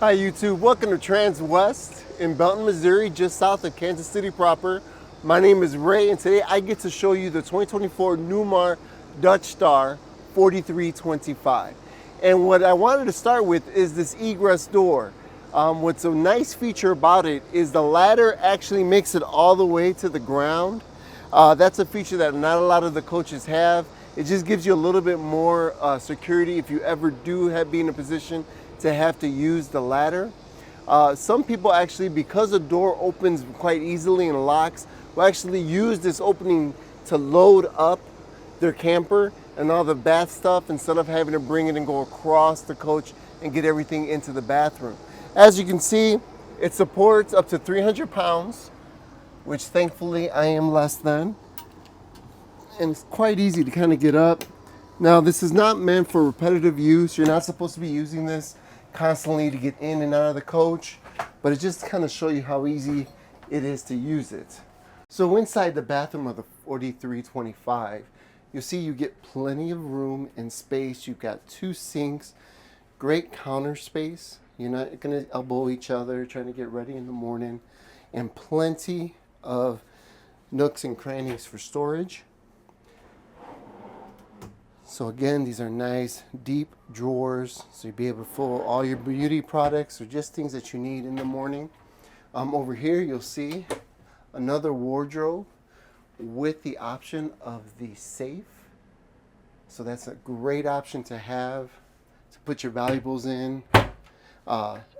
Hi YouTube, welcome to Transwest in Belton, Missouri, just south of Kansas City proper. My name is Ray and today I get to show you the 2024 Newmar Dutch Star 4325. And what I wanted to start with is this egress door. What's a nice feature about it is the ladder actually makes it all the way to the ground. That's a feature that not a lot of the coaches have. It just gives you a little bit more security if you ever do be in a position to have to use the ladder. Some people actually, because the door opens quite easily and locks, will actually use this opening to load up their camper and all the bath stuff instead of having to bring it and go across the coach and get everything into the bathroom. As you can see, it supports up to 300 pounds, which thankfully I am less than. And it's quite easy to kind of get up. Now, this is not meant for repetitive use. You're not supposed to be using this constantly to get in and out of the coach, but it just kind of show you how easy it is to use it. So inside the bathroom of the 4325, you'll see you get plenty of room and space. You've got 2 sinks, great counter space. You're not going to elbow each other trying to get ready in the morning, and plenty of nooks and crannies for storage. So again, these are nice deep drawers, so you'll be able to fill all your beauty products or just things that you need in the morning. Over here you'll see another wardrobe with the option of the safe. So that's a great option to have to put your valuables in.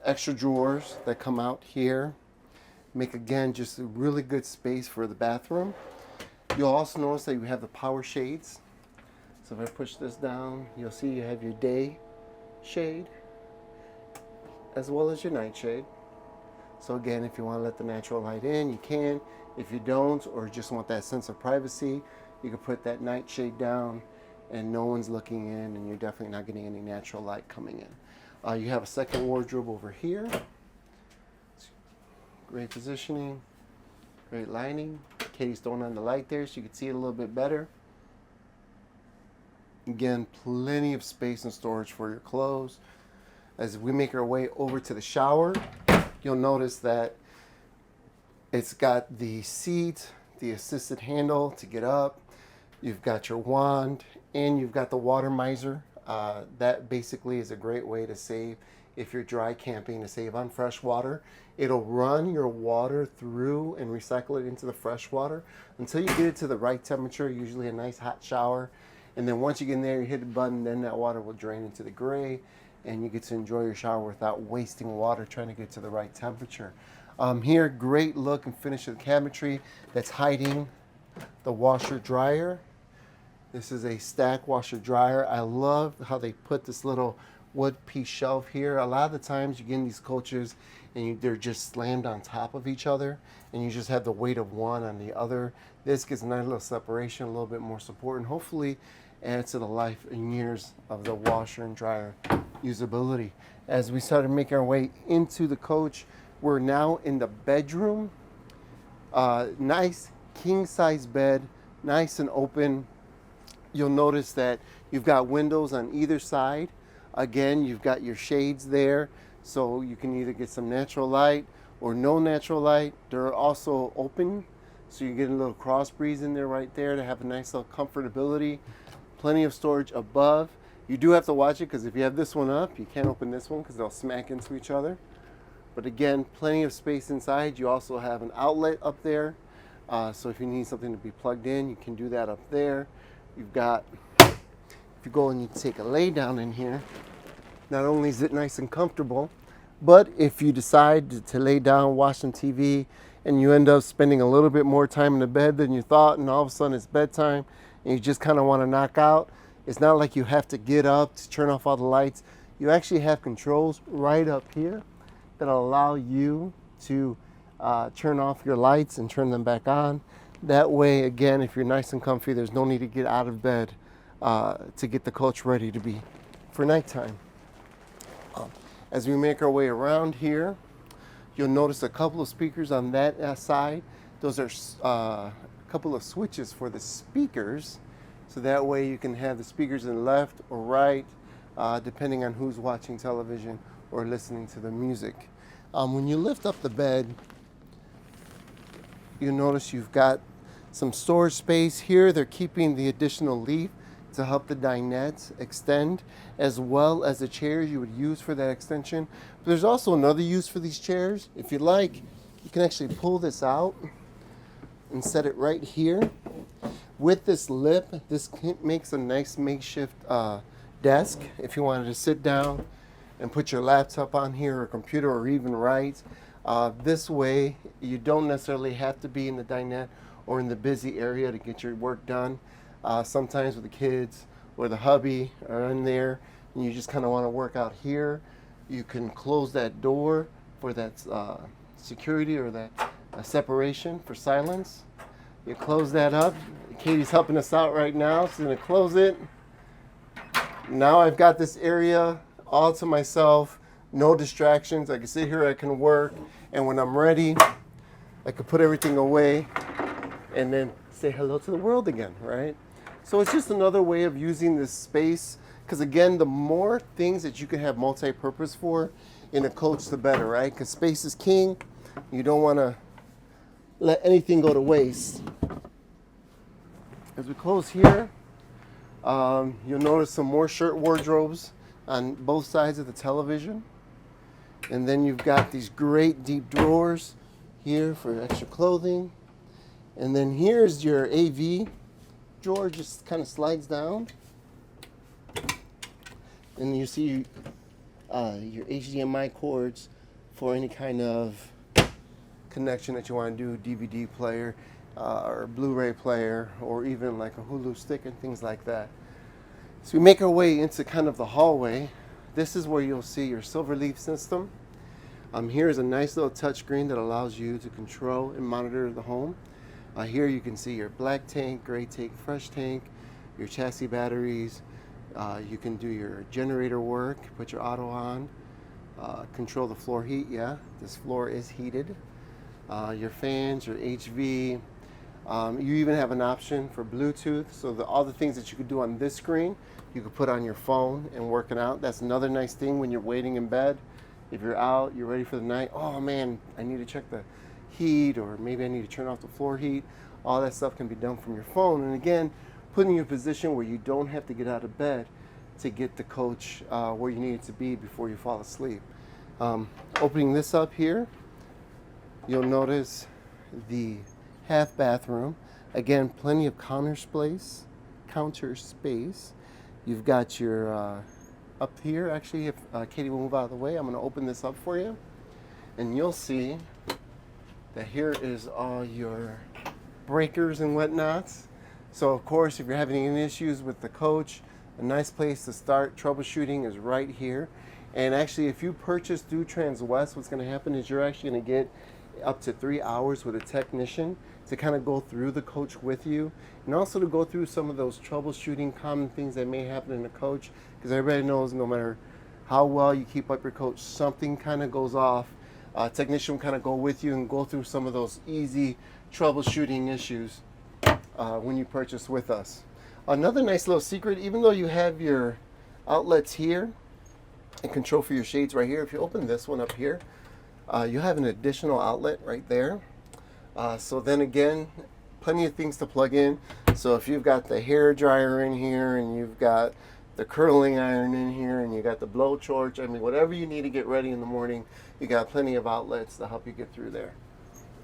Extra drawers that come out here make, again, just a really good space for the bathroom. You'll also notice that you have the power shades. So if I push this down, you'll see you have your day shade as well as your night shade. So again, if you want to let the natural light in, you can. If you don't, or just want that sense of privacy, you can put that night shade down and no one's looking in, and you're definitely not getting any natural light coming in. You have a second wardrobe over here. Great positioning, great lighting. Katie's throwing on the light there so you can see it a little bit better. Again, plenty of space and storage for your clothes. As we make our way over to the shower, you'll notice that it's got the seat, the assisted handle to get up. You've got your wand, and you've got the water miser. That basically is a great way to save if you're dry camping, to save on fresh water. It'll run your water through and recycle it into the fresh water until you get it to the right temperature, usually a nice hot shower. And then once you get in there, you hit the button, then that water will drain into the gray, and you get to enjoy your shower without wasting water trying to get to the right temperature. Here, great look and finish of the cabinetry that's hiding the washer dryer. This is a stack washer dryer. I love how they put this little wood piece shelf here. A lot of the times you get in these coaches and they're just slammed on top of each other, and you just have the weight of one on the other. This gives a nice little separation, a little bit more support, and hopefully adds to the life and years of the washer and dryer usability. As we started making our way into the coach, we're now in the bedroom. Nice king size bed, nice and open. You'll notice that you've got windows on either side. Again, you've got your shades there, so you can either get some natural light or no natural light. They're also open, so you get a little cross breeze in there right there to have a nice little comfortability. Plenty of storage above. You do have to watch it because if you have this one up, you can't open this one because they'll smack into each other. But again, plenty of space inside. You also have an outlet up there. So if you need something to be plugged in, you can do that up there. You've got, if you go and you take a lay down in here, not only is it nice and comfortable, but if you decide to lay down, watch some TV, and you end up spending a little bit more time in the bed than you thought, and all of a sudden it's bedtime, and you just kind of want to knock out, it's not like you have to get up to turn off all the lights. You actually have controls right up here that'll allow you to turn off your lights and turn them back on. That way, again, if you're nice and comfy, there's no need to get out of bed to get the coach ready to be for nighttime. As we make our way around here, you'll notice a couple of speakers on that side. Those are a couple of switches for the speakers, so that way you can have the speakers in the left or right, depending on who's watching television or listening to the music. When you lift up the bed, you notice you've got some storage space here. They're keeping the additional leaf to help the dinette extend, as well as the chairs you would use for that extension. But there's also another use for these chairs. If you like, you can actually pull this out and set it right here. With this lip, this makes a nice makeshift desk if you wanted to sit down and put your laptop on here, or computer, or even write. This way, you don't necessarily have to be in the dinette or in the busy area to get your work done. Sometimes with the kids or the hubby are in there and you just kind of want to work out here, you can close that door for that security or that separation for silence. You close that up. Katie's helping us out right now. She's going to close it. Now I've got this area all to myself, no distractions. I can sit here, I can work, and when I'm ready, I can put everything away and then say hello to the world again, right? So it's just another way of using this space, because again, the more things that you can have multi-purpose for in a coach, the better, right? Because space is king. You don't want to let anything go to waste. As we close here, you'll notice some more shirt wardrobes on both sides of the television. And then you've got these great deep drawers here for extra clothing. And then here's your AV drawer, just kind of slides down. And you see your HDMI cords for any kind of connection that you want to do, DVD player or Blu-ray player, or even like a Hulu stick and things like that. So we make our way into kind of the hallway. This is where you'll see your SilverLeaf system. Here is a nice little touchscreen that allows you to control and monitor the home. Here you can see your black tank, gray tank, fresh tank, your chassis batteries. You can do your generator work, put your auto on, control the floor heat. Yeah, this floor is heated. Your fans, your HV. You even have an option for Bluetooth, so all the things that you could do on this screen, you could put on your phone and work it out. That's another nice thing when you're waiting in bed. If you're out, you're ready for the night, oh man, I need to check the heat, or maybe I need to turn off the floor heat. All that stuff can be done from your phone. And again, putting you in a position where you don't have to get out of bed to get the coach where you need it to be before you fall asleep. Opening this up here, you'll notice the half bathroom. Again, plenty of counter space. You've got your up here, actually, if Katie will move out of the way, I'm going to open this up for you. And you'll see that here is all your breakers and whatnots. So of course, if you're having any issues with the coach, a nice place to start troubleshooting is right here. And actually, if you purchase through Transwest, what's going to happen is you're actually going to get up to 3 hours with a technician to kind of go through the coach with you, and also to go through some of those troubleshooting common things that may happen in a coach, because everybody knows no matter how well you keep up your coach, something kind of goes off. A technician will kind of go with you and go through some of those easy troubleshooting issues when you purchase with us. Another nice little secret, even though you have your outlets here and control for your shades right here, if you open this one up here, you have an additional outlet right there. So then again, plenty of things to plug in. So if you've got the hair dryer in here, and you've got the curling iron in here, and you got the blowtorch, I mean, whatever you need to get ready in the morning, you got plenty of outlets to help you get through there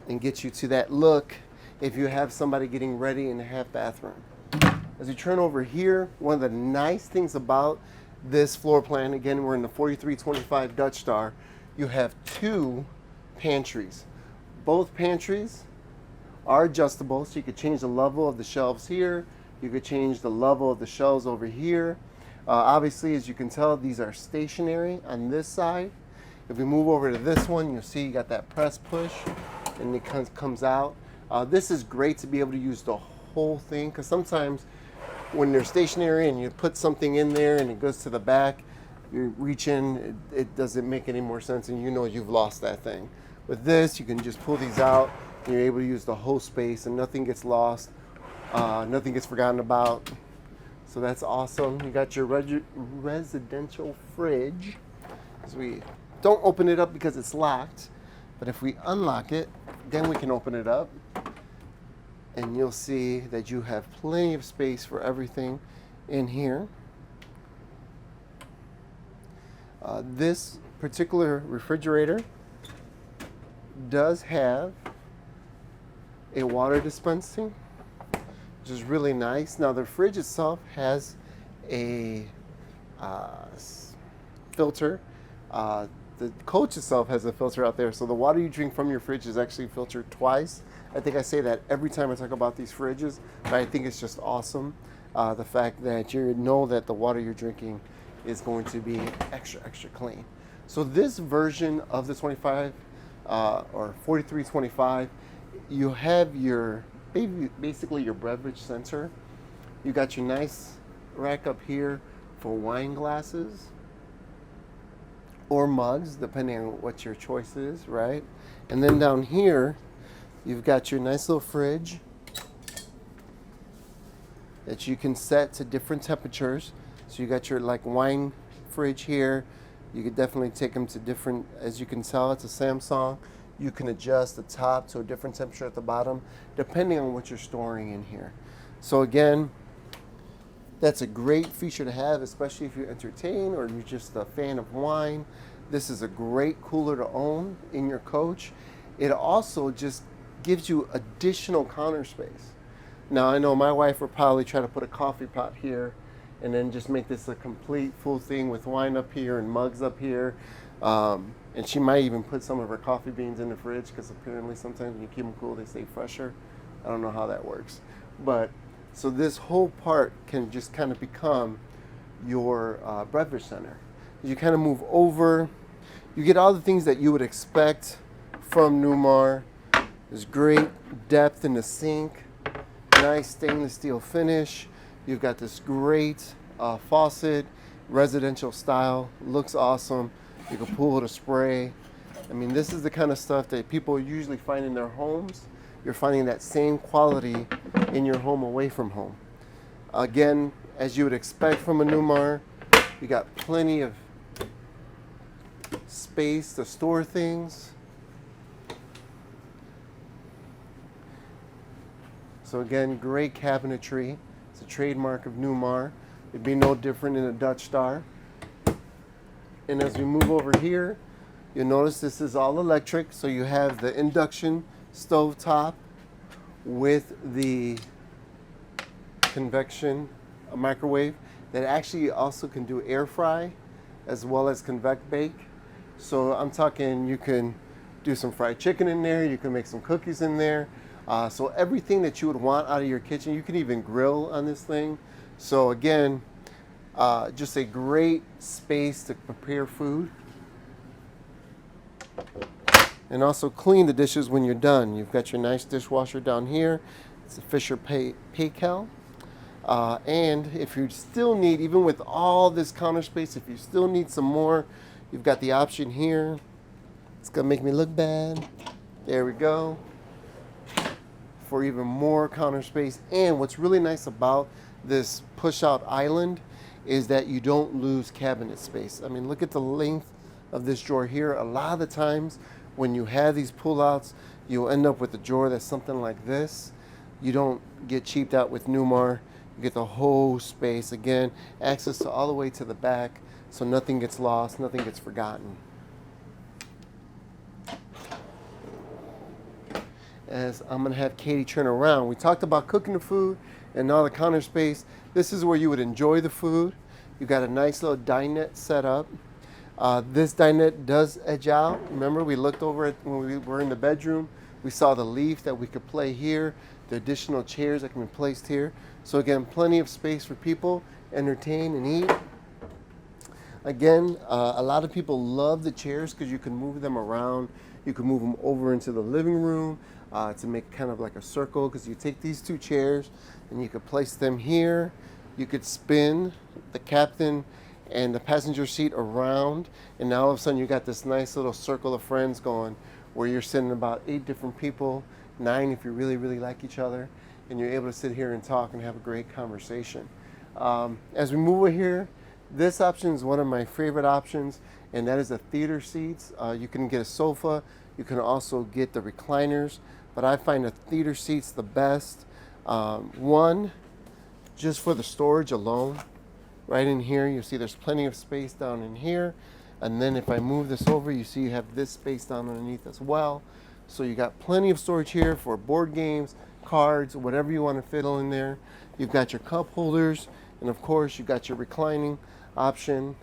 and get you to that look if you have somebody getting ready in the half bathroom. As you turn over here, one of the nice things about this floor plan, again, we're in the 4325 Dutch Star, you have 2 pantries. Both pantries are adjustable, so you could change the level of the shelves here. You could change the level of the shelves over here. Obviously, as you can tell, these are stationary on this side. If we move over to this one, you'll see you got that press push, and it comes out. This is great to be able to use the whole thing, because sometimes when they're stationary and you put something in there and it goes to the back, you reach in, it doesn't make any more sense, and you know you've lost that thing. With this, you can just pull these out, and you're able to use the whole space, and nothing gets lost, nothing gets forgotten about. So that's awesome. You got your residential fridge So we don't open it up because it's locked, but if we unlock it, then we can open it up, and you'll see that you have plenty of space for everything in here. This particular refrigerator does have a water dispensing, which is really nice. Now the fridge itself has a filter. The coach itself has a filter out there, so the water you drink from your fridge is actually filtered twice. I think I say that every time I talk about these fridges, but I think it's just awesome. The fact that you know that the water you're drinking is going to be extra clean. So this version of the 25 or 4325, you have your basically your beverage center. You got your nice rack up here for wine glasses or mugs, depending on what your choice is, right? And then down here, you've got your nice little fridge that you can set to different temperatures. So you got your like wine fridge here. You could definitely take them to different, as you can tell, it's a Samsung. You can adjust the top to a different temperature at the bottom, depending on what you're storing in here. So again, that's a great feature to have, especially if you entertain or you're just a fan of wine. This is a great cooler to own in your coach. It also just gives you additional counter space. Now I know my wife would probably try to put a coffee pot here and then just make this a complete full thing with wine up here and mugs up here. And she might even put some of her coffee beans in the fridge, because apparently sometimes when you keep them cool, they stay fresher. I don't know how that works. But so this whole part can just kind of become your beverage center. You kind of move over, you get all the things that you would expect from Newmar. There's great depth in the sink, nice stainless steel finish. You've got this great faucet, residential style, looks awesome. You can pull the spray. I mean, this is the kind of stuff that people usually find in their homes. You're finding that same quality in your home away from home. Again, as you would expect from a Newmar, you got plenty of space to store things. So again, great cabinetry. It's a trademark of Newmar. It'd be no different in a Dutch Star. And as we move over here, you'll notice this is all electric. So you have the induction stove top with the convection microwave that actually also can do air fry as well as convect bake. So I'm talking, you can do some fried chicken in there, you can make some cookies in there. So everything that you would want out of your kitchen, you can even grill on this thing. So again, just a great space to prepare food. And also clean the dishes when you're done. You've got your nice dishwasher down here. It's a Fisher Paykel. And if you still need, even with all this counter space, if you still need some more, you've got the option here. It's gonna make me look bad. There we go. For even more counter space. And what's really nice about this push-out island is that you don't lose cabinet space. I mean, look at the length of this drawer here. A lot of the times when you have these pull-outs, you'll end up with a drawer that's something like this. You don't get cheaped out with Newmar. You get the whole space. Again, access to all the way to the back, so nothing gets lost, nothing gets forgotten. As I'm gonna have Katie turn around. We talked about cooking the food and all the counter space. This is where you would enjoy the food. You got a nice little dinette set up. This dinette does edge out. Remember, we looked over it when we were in the bedroom. We saw the leaf that we could play here, the additional chairs that can be placed here. So again, plenty of space for people, entertain and eat. Again, a lot of people love the chairs because you can move them around. You can move them over into the living room to make kind of like a circle, because you take these two chairs and you could place them here. You could spin the captain and the passenger seat around, and now all of a sudden you got this nice little circle of friends going, where you're sitting about 8 different people, 9 if you really like each other, and you're able to sit here and talk and have a great conversation. As we move over here, This option is one of my favorite options, and that is the theater seats. You can get a sofa, you can also get the recliners, but I find the theater seats the best. One, just for the storage alone. Right in here, you see there's plenty of space down in here. And then if I move this over, you see you have this space down underneath as well. So you got plenty of storage here for board games, cards, whatever you want to fiddle in there. You've got your cup holders, and of course you got your reclining option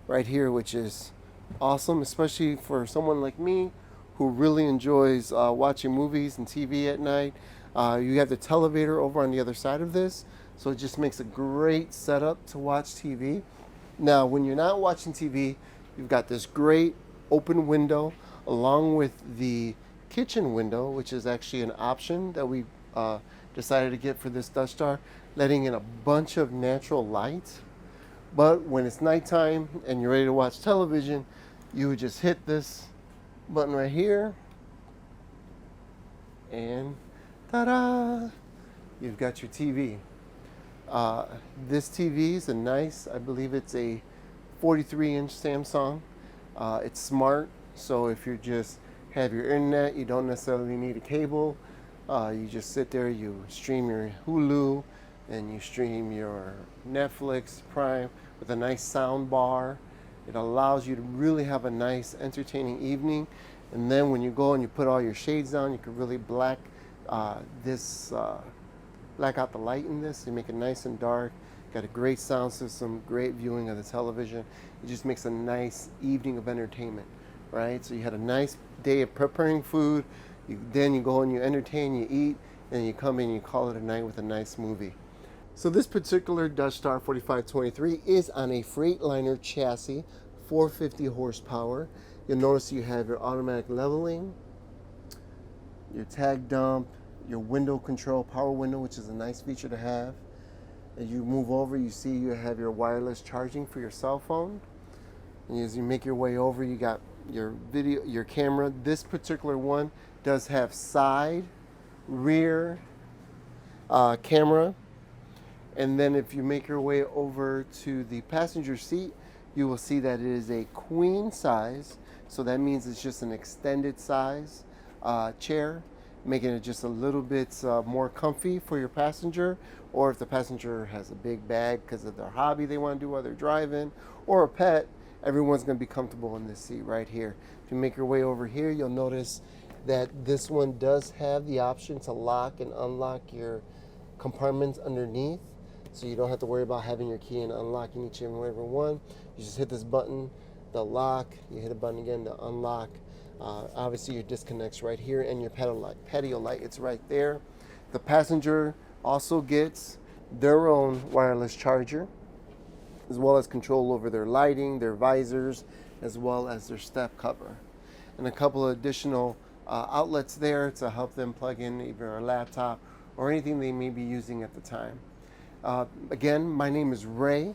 right here, which is awesome, especially for someone like me who really enjoys watching movies and TV at night. You have the televator over on the other side of this, so it just makes a great setup to watch TV. Now, when you're not watching TV, you've got this great open window along with the kitchen window, which is actually an option that we decided to get for this Dutch Star, letting in a bunch of natural light. But when it's nighttime and you're ready to watch television, you would just hit this button right here, and ta-da! You've got your TV. This TV is a nice, I believe it's a 43-inch Samsung. It's smart, so if you just have your internet, you don't necessarily need a cable. You just sit there, you stream your Hulu, and you stream your Netflix, Prime, with a nice sound bar. It allows you to really have a nice, entertaining evening. And then when you go and you put all your shades down, you can really black out the light in this. You make it nice and dark. Got a great sound system, great viewing of the television. It just makes a nice evening of entertainment, right? So you had a nice day of preparing food. Then you go and you entertain, you eat, and you come in and you call it a night with a nice movie. So this particular Dutch Star 4523 is on a Freightliner chassis, 450 horsepower. You'll notice you have your automatic leveling, your tag dump, your window control, power window, which is a nice feature to have. As you move over, you see you have your wireless charging for your cell phone. And as you make your way over, you got your video, your camera. This particular one does have side, rear camera. And then if you make your way over to the passenger seat, you will see that it is a queen size. So that means it's just an extended size chair, making it just a little bit more comfy for your passenger. Or if the passenger has a big bag because of their hobby they want to do while they're driving, or a pet, everyone's going to be comfortable in this seat right here. If you make your way over here, you'll notice that this one does have the option to lock and unlock your compartments underneath. So you don't have to worry about having your key and unlocking each and every one. You just hit this button, the lock, you hit a button again, the unlock. Obviously your disconnect's right here, and your patio light, it's right there. The passenger also gets their own wireless charger, as well as control over their lighting, their visors, as well as their step cover. And a couple of additional outlets there to help them plug in either a laptop or anything they may be using at the time. Again, my name is Ray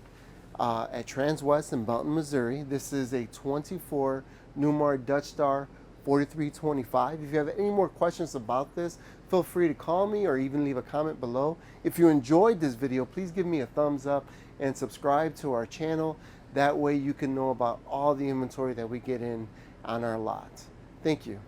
at Transwest in Belton, Missouri. This is a 24 Newmar Dutch Star 4325. If you have any more questions about this, feel free to call me or even leave a comment below. If you enjoyed this video, please give me a thumbs up and subscribe to our channel. That way you can know about all the inventory that we get in on our lot. Thank you.